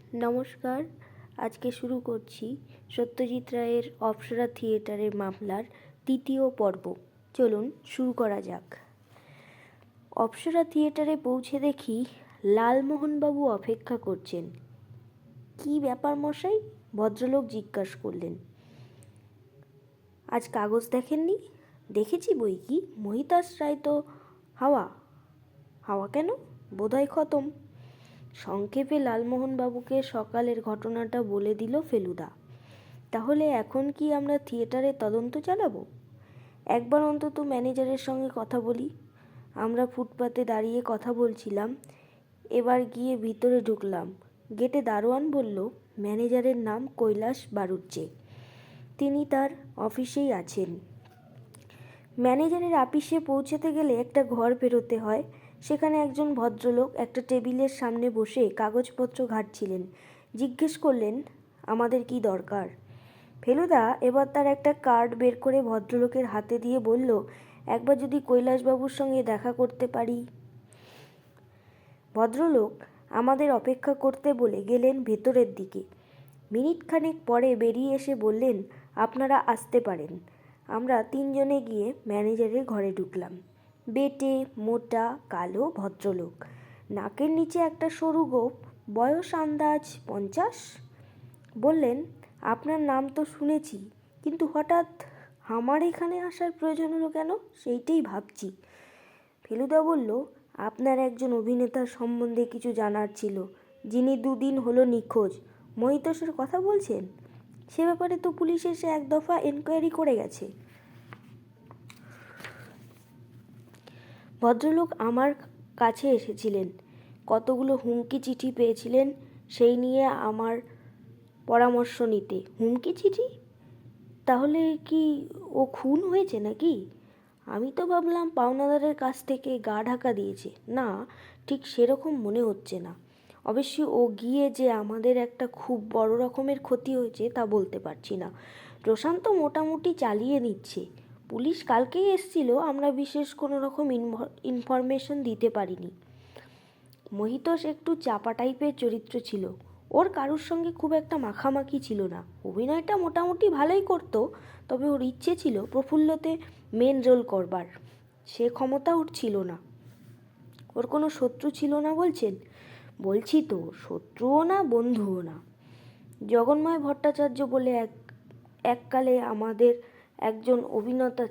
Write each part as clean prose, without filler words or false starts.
নমস্কার। আজকে শুরু করছি সত্যজিৎ রায়ের অপ্সরা থিয়েটারের মামলার ৩য় পর্ব। চলুন শুরু করা যাক। অপ্সরা থিয়েটারে পৌঁছে দেখি লালমোহনবাবু অপেক্ষা করছেন। কি ব্যাপার মশাই? ভদ্রলোক জিজ্ঞাসা করলেন। আজ কাগজ দেখেননি? দেখেছি বই কি, মহিতাস রায় তো হাওয়া। হাওয়া কেন? বোধহয় খতম। সংক্ষেপে লালমোহনবাবুকে সকালের ঘটনাটা বলে দিল ফেলুদা। তাহলে এখন কি আমরা থিয়েটারে তদন্ত চালাবো? একবার অন্তত ম্যানেজারের সঙ্গে কথা বলি। আমরা ফুটপাতে দাঁড়িয়ে কথা বলছিলাম। এবার গিয়ে ভিতরে ঢুকলাম। গেটে দারোয়ান বলল ম্যানেজারের নাম কৈলাস বাড়ুজ্জে। তিনি তার অফিসেই আছেন। ম্যানেজারের আপিসে পৌঁছতে গেলে একটা ঘর পেরোতে হয়। সেখানে একজন ভদ্রলোক একটা টেবিলের সামনে বসে কাগজপত্র ঘাঁটছিলেন। জিজ্ঞেস করলেন, আমাদের কি দরকার? ফেলুদা এবার তার একটা কার্ড বের করে ভদ্রলোকের হাতে দিয়ে বলল, একবার যদি কৈলাসবাবুর সঙ্গে দেখা করতে পারি। ভদ্রলোক আমাদের অপেক্ষা করতে বলে গেলেন ভেতরের দিকে। মিনিটখানেক পরে বেরিয়ে এসে বললেন, আপনারা আসতে পারেন। আমরা তিনজনে গিয়ে ম্যানেজারের ঘরে ঢুকলাম। বেটে মোটা কালো ভদ্রলোক, নাকের নিচে একটা সরু গোঁফ, বয়স আন্দাজ 50। বললেন, আপনার নাম তো শুনেছি, কিন্তু হঠাৎ আমার এখানে আসার প্রয়োজন হলো কেন, সেইটাই ভাবছি। ফেলুদা বলল, আপনার একজন অভিনেতার সম্বন্ধে কিছু জানার ছিল, যিনি 2 দিন হলো নিখোঁজ। মহিতোষের কথা বলছেন? সে ব্যাপারে তো পুলিশ এসে 1 দফা এনকোয়ারি করে গেছে। ভদ্রলোক আমার কাছে এসেছিলেন, কতগুলো হুমকি চিঠি পেয়েছিলেন সেই নিয়ে আমার পরামর্শ নিতে। হুমকি চিঠি? তাহলে কি ও খুন হয়েছে নাকি? আমি তো ভাবলাম পাওনাদারের কাছ থেকে গা ঢাকা দিয়েছে। না, ঠিক সেরকম মনে হচ্ছে না। অবশ্যই ও গিয়ে যে আমাদের একটা খুব বড় রকমের ক্ষতি হয়েছে তা বলতে পারছি না। প্রশান্ত মোটামুটি চালিয়ে নিচ্ছে। পুলিশ কালকেই এসেছিল, আমরা বিশেষ কোনো রকম ইনফরমেশন দিতে পারিনি। মহিতোষ একটু চাপা টাইপের চরিত্র ছিল। ওর কারুর সঙ্গে খুব একটা মাখামাখি ছিল না। অভিনয়টা মোটামুটি ভালোই করতো, তবে ওর ইচ্ছে ছিল প্রফুল্লতে মেন রোল করবার। সে ক্ষমতা ওর ছিল না। ওর কোনো শত্রু ছিল না বলছেন? বলছি তো, শত্রুও না বন্ধুও না। জগন্ময় ভট্টাচার্য বলে এককালে আমাদের একজন অভিনেতা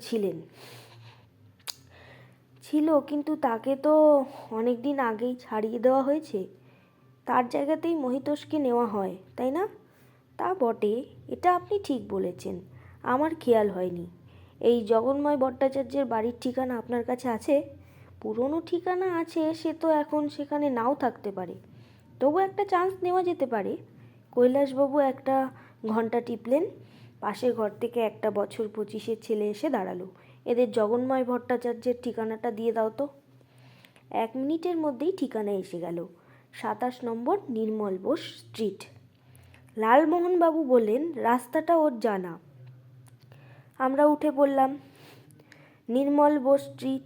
ছিল, কিন্তু তাকে তো অনেক দিন আগেই ছাড়িয়ে দেওয়া হয়েছে। তার জায়গাতেই মহিতোষকে নেওয়া হয়, তাই না? তা বটে, এটা আপনি ঠিক বলেছেন, আমার খেয়াল হয়নি। এই জগন্ময় ভট্টাচার্যের বাড়ির ঠিকানা আপনার কাছে আছে? পুরনো ঠিকানা আছে, সে তো এখন সেখানে নাও থাকতে পারে। তবু একটা চান্স নেওয়া যেতে পারে। কৈলাসবাবু একটা ঘন্টা টিপলেন। পাশের ঘর থেকে একটা বছর 25-এর ছেলে এসে দাঁড়ালো। এদের জগন্ময় ভট্টাচার্যের ঠিকানাটা দিয়ে দাও তো। 1 মিনিটের মধ্যেই ঠিকানা এসে গেল। 27 নম্বর নির্মল বোস স্ট্রিট। লালমোহনবাবু বললেন, রাস্তাটা ওর জানা। আমরা উঠে পড়লাম। নির্মল বোস স্ট্রিট,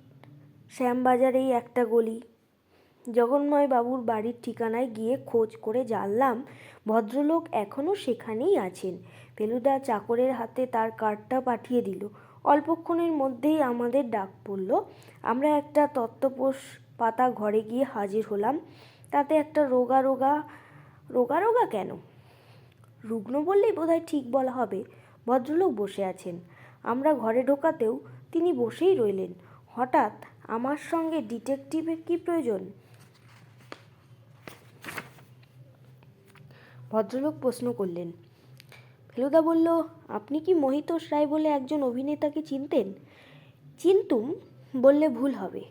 শ্যামবাজারেই একটা গলি। জগন্ময় বাবুর বাড়ির ঠিকানায় গিয়ে খোঁজ করে জানলাম ভদ্রলোক এখনও সেখানেই আছেন। ফেলুদা চাকরের হাতে তার কার্ডটা পাঠিয়ে দিল। অল্পক্ষণের মধ্যেই আমাদের ডাক পড়ল। আমরা একটা তক্তপোষ পাতা ঘরে গিয়ে হাজির হলাম। তাতে একটা রোগা রোগা কেন, রুগ্ন বললেই বোধহয় ঠিক বলা হবে, ভদ্রলোক বসে আছেন। আমরা ঘরে ঢোকাতেও তিনি বসেই রইলেন। হঠাৎ আমার সঙ্গে ডিটেকটিভের কি প্রয়োজন? ভদ্রলোক প্রশ্ন করলেন। ফেলুদা বলল, আপনি কি মহিতোষ রায় বলে একজন অভিনেতাকে চিনতেন? চিনতুম বললে ভুল হবে।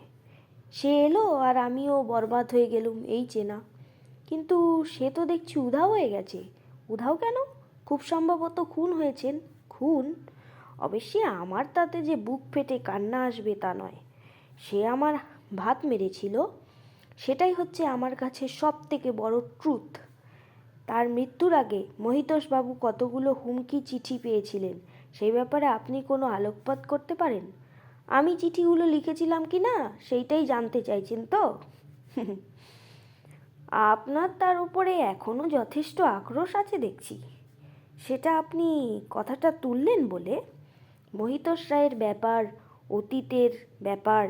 সে এলো আর আমিও বরবাদ হয়ে গেলুম, এই চেনা। কিন্তু সে তো দেখছি উধাও হয়ে গেছে। উধাও কেন? খুব সম্ভবত খুন হয়েছেন। খুন? অবশ্যই আমার তাতে যে বুক ফেটে কান্না আসবে তা নয়। সে আমার ভাত মেরেছিল, সেটাই হচ্ছে আমার কাছে সব থেকে বড় ট্রুথ। তার মৃত্যুর আগে মহিতোষবাবু কতগুলো হুমকি চিঠি পেয়েছিলেন, সেই ব্যাপারে আপনি কোনো আলোকপাত করতে পারেন? আমি চিঠিগুলো লিখেছিলাম কি না সেইটাই জানতে চাইছেন তো? আপনার তার উপরে এখনও যথেষ্ট আক্রোশ আছে দেখছি। সেটা আপনি কথাটা তুললেন বলে। মহিতোষ রায়ের ব্যাপার, অতীতের ব্যাপার,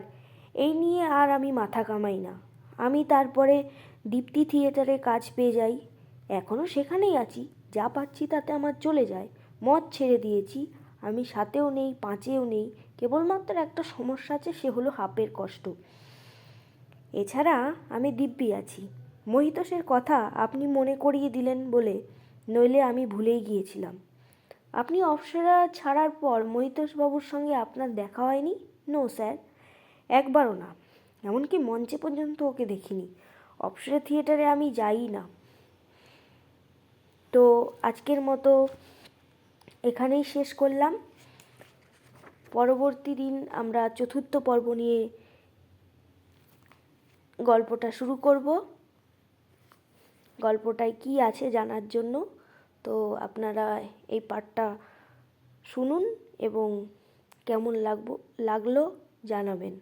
এই নিয়ে আর আমি মাথা কামাই না। আমি তারপরে দীপ্তি থিয়েটারে কাজ পেয়ে যাই, এখনও সেখানেই আছি। যা পাচ্ছি তাতে আমার চলে যায়। মদ ছেড়ে দিয়েছি, আমি 7-এও নেই, 5-এও নেই। কেবলমাত্র একটা সমস্যা আছে, সে হলো হাঁপের কষ্ট। এছাড়া আমি দিব্যি আছি। মহিতোষের কথা আপনি মনে করিয়ে দিলেন বলে, নইলে আমি ভুলেই গিয়েছিলাম। আপনি অপ্সরা ছাড়ার পর মহিতোষবাবুর সঙ্গে আপনার দেখা হয়নি? নো স্যার, একবারও না। এমনকি মঞ্চে পর্যন্ত ওকে দেখিনি। অপ্সরা থিয়েটারে আমি যাই না। তো আজকের মতো এখানেই শেষ করলাম। পরবর্তী দিন আমরা 4র্থ পর্ব নিয়ে গল্পটা শুরু করব। গল্পটায় কী আছে জানার জন্য তো আপনারা এই পার্টটা শুনুন এবং কেমন লাগলো জানাবেন।